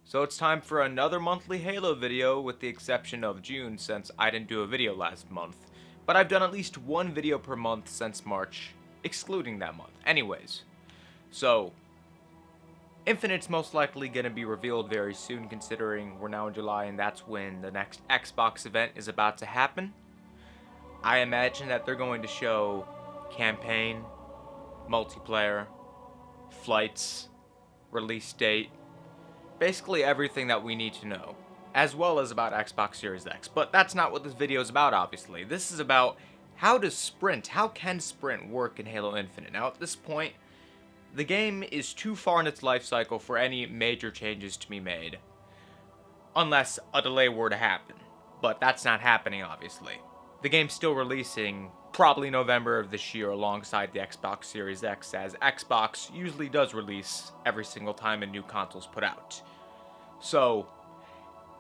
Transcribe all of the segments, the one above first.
So it's time for another monthly Halo video with the exception of June since I didn't do a video last month. But I've done at least one video per month since March, excluding that month. Anyways, so Infinite's most likely going to be revealed very soon considering we're now in July and that's when the next Xbox event is about to happen. I imagine that they're going to show campaign, multiplayer, flights, release date, basically everything that we need to know, as well as about Xbox Series X. But that's not what this video is about, obviously. This is about how can sprint work in Halo Infinite? Now, at this point, the game is too far in its life cycle for any major changes to be made, unless a delay were to happen. But that's not happening, obviously. The game's still releasing probably November of this year alongside the Xbox Series X, as Xbox usually does release every single time a new console's put out. So,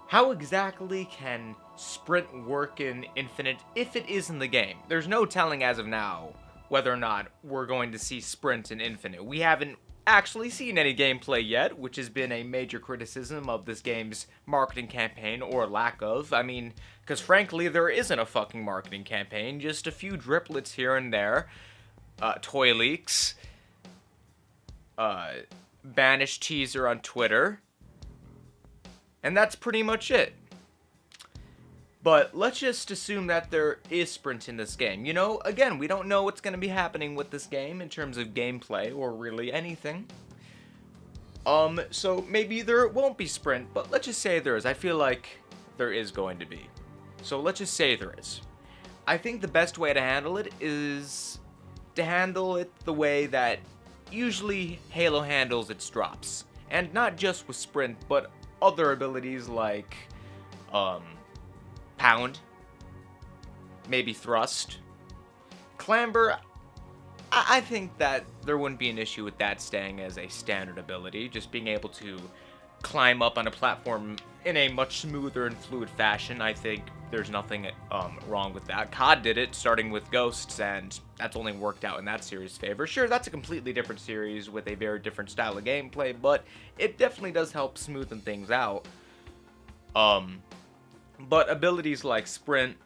how exactly can sprint work in Infinite if it is in the game? There's no telling as of now whether or not we're going to see sprint in Infinite. We haven't actually seen any gameplay yet, which has been a major criticism of this game's marketing campaign, or lack of. I mean, because frankly, there isn't a fucking marketing campaign, just a few driplets here and there, toy leaks, banished teaser on Twitter, and that's pretty much it. But let's just assume that there is sprint in this game. You know, again, we don't know what's going to be happening with this game in terms of gameplay or really anything. So maybe there won't be sprint, but let's just say there is. I feel like there is going to be. So let's just say there is. I think the best way to handle it is to handle it the way that usually Halo handles its drops. And not just with sprint, but other abilities like, pound, maybe thrust, clamber. I think that there wouldn't be an issue with that staying as a standard ability, just being able to climb up on a platform in a much smoother and fluid fashion. I think there's nothing wrong with that. COD did it, starting with Ghosts, and that's only worked out in that series' favor. Sure, that's a completely different series with a very different style of gameplay, but it definitely does help smoothen things out. But abilities like sprint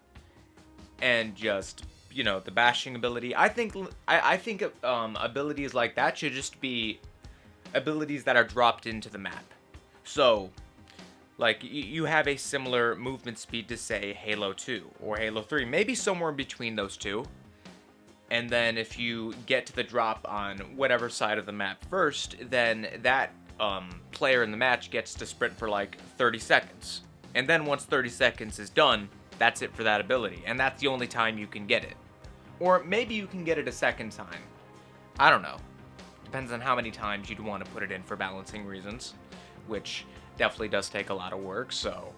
and just, you know, the bashing ability, I think abilities like that should just be abilities that are dropped into the map. So, like, you have a similar movement speed to, say, Halo 2 or Halo 3, maybe somewhere in between those two. And then if you get to the drop on whatever side of the map first, then that player in the match gets to sprint for like 30 seconds. And then once 30 seconds is done, that's it for that ability. And that's the only time you can get it. Or maybe you can get it a second time. I don't know. Depends on how many times you'd want to put it in for balancing reasons. Which definitely does take a lot of work, so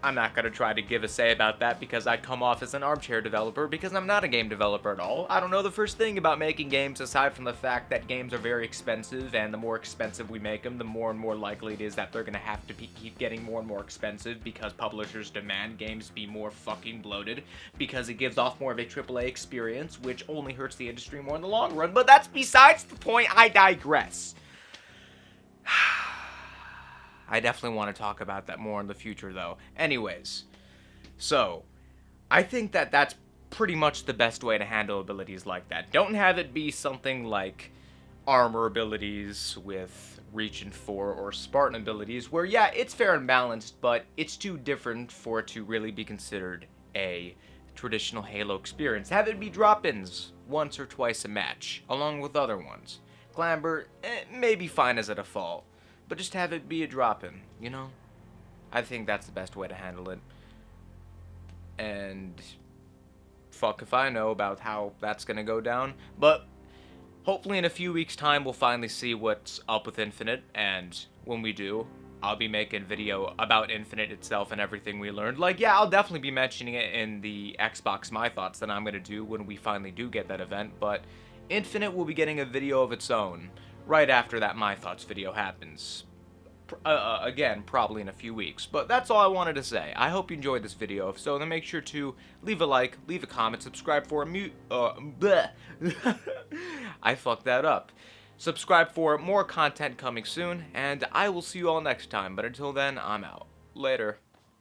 I'm not going to try to give a say about that because I'd come off as an armchair developer because I'm not a game developer at all. I don't know the first thing about making games aside from the fact that games are very expensive, and the more expensive we make them, the more and more likely it is that they're going to have to keep getting more and more expensive because publishers demand games be more fucking bloated because it gives off more of a AAA experience, which only hurts the industry more in the long run. But that's besides the point. I digress. I definitely want to talk about that more in the future, though. Anyways, so I think that that's pretty much the best way to handle abilities like that. Don't have it be something like armor abilities with reach and 4 or Spartan abilities, where, yeah, it's fair and balanced, but it's too different for it to really be considered a traditional Halo experience. Have it be drop-ins once or twice a match, along with other ones. Clamber, may be fine as a default. But just have it be a drop-in, you know? I think that's the best way to handle it. And fuck if I know about how that's gonna go down. But hopefully in a few weeks' time we'll finally see what's up with Infinite. And when we do, I'll be making a video about Infinite itself and everything we learned. Like, yeah, I'll definitely be mentioning it in the Xbox My Thoughts that I'm gonna do when we finally do get that event. But Infinite will be getting a video of its own right after that My Thoughts video happens. Again, probably in a few weeks. But that's all I wanted to say. I hope you enjoyed this video. If so, then make sure to leave a like, leave a comment, subscribe for a I fucked that up. Subscribe for more content coming soon, and I will see you all next time, but until then, I'm out. Later.